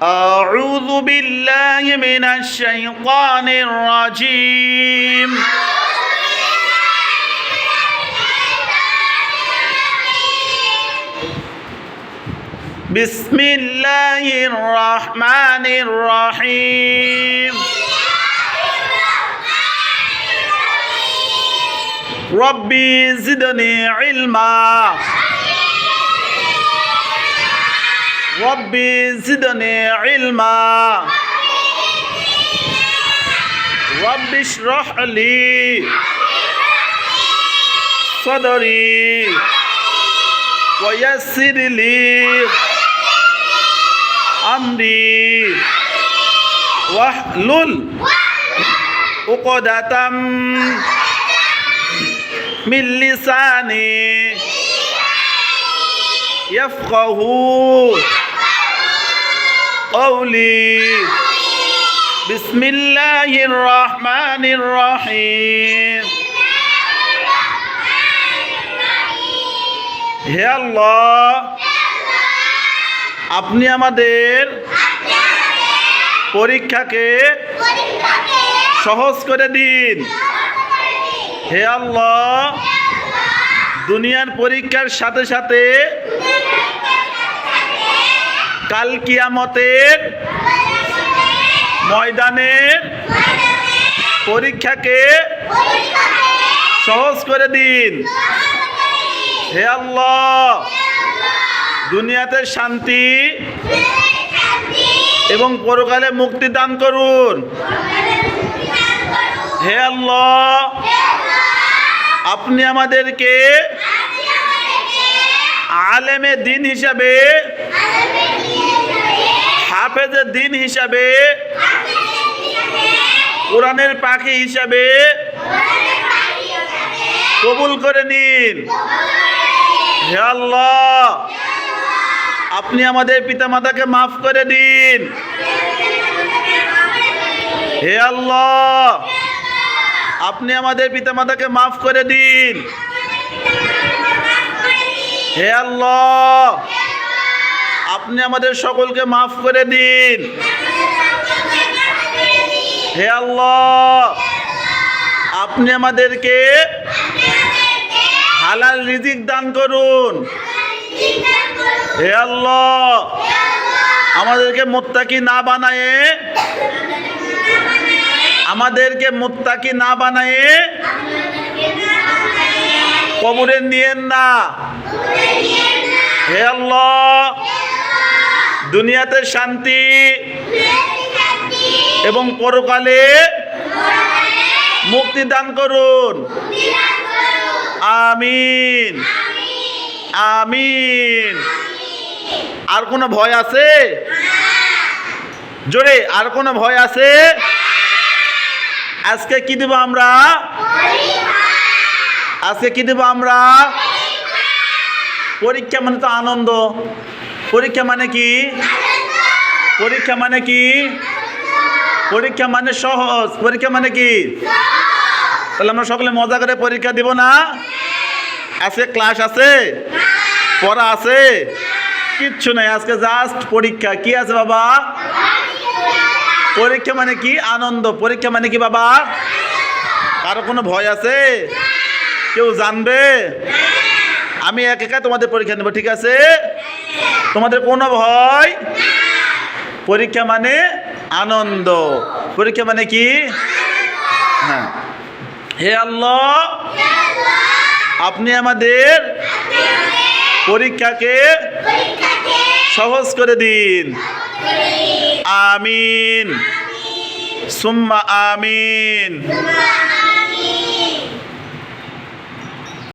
أعوذ بالله من الشيطان الرجيم بسم الله الرحمن الرحيم ربي زدني علما ربي زدني علما رب اشرح لي صدري ويسر لي أمري واحلل عقدة من لساني يفقه قولي بسم الله الرحمن الرحيم হে আল্লাহ আপনি আমাদের পরীক্ষাকে সহজ করে দিন। হে আল্লাহ দুনিয়ার পরীক্ষার সাথে সাথে কাল কিয়ামতের ময়দানের পরীক্ষাকে সহজ করে দিন। হে আল্লাহ দুনিয়াতে শান্তি এবং পরকালে মুক্তি দান করুন। হে আল্লাহ আপনি আমাদেরকে আলেমে দিন হিসাবে হাফেজে দিন হিসাবে কোরআনের পাখি হিসাবে কবুল করে নিন। হে আল্লাহ আপনি আমাদের পিতামাতাকে মাফ করে দিন। হে আল্লাহ আপনি আমাদের পিতামাতাকে মাফ করে দিন। হে আল্লাহ আপনি আমাদের সকলকে মাফ করে দিন। হে আল্লাহ আপনি আমাদেরকে হালাল রিজিক দান করুন। হে আল্লাহ আমাদেরকে মুত্তাকি না বানায়ে কবরে নিয়েন না। হে আল্লাহ দুনিয়াতে শান্তি এবং পরকালে মুক্তি দান করুন। আমিন আমিন। আর কোনো ভয় আছে? জোরে আর কোনো ভয় আছে? আজকে কি দেব আমরা? পরীক্ষা মানে তো আনন্দ। পরীক্ষা মানে কি? পরীক্ষা মানে সহজ। পরীক্ষা মানে কি? তাহলে আমরা সকলে মজা করে পরীক্ষা দিব না? আজকে ক্লাস আছে, পড়া আছে, কিচ্ছু নাই। আজকে জাস্ট পরীক্ষা। কি আছে বাবা? পরীক্ষা মানে কি? আনন্দ। পরীক্ষা মানে কি বাবা? কারো কোনো ভয় আছে? কেউ জানবে? আমি একা তোমাদের পরীক্ষা নেব, ঠিক আছে? তোমাদের কোনো ভয়? পরীক্ষা মানে আনন্দ। পরীক্ষা মানে কি? হ্যাঁ। হে আল্লাহ আপনি আমাদের পরীক্ষাকে সহজ করে দিন। আমিন সুম্মা আমিন।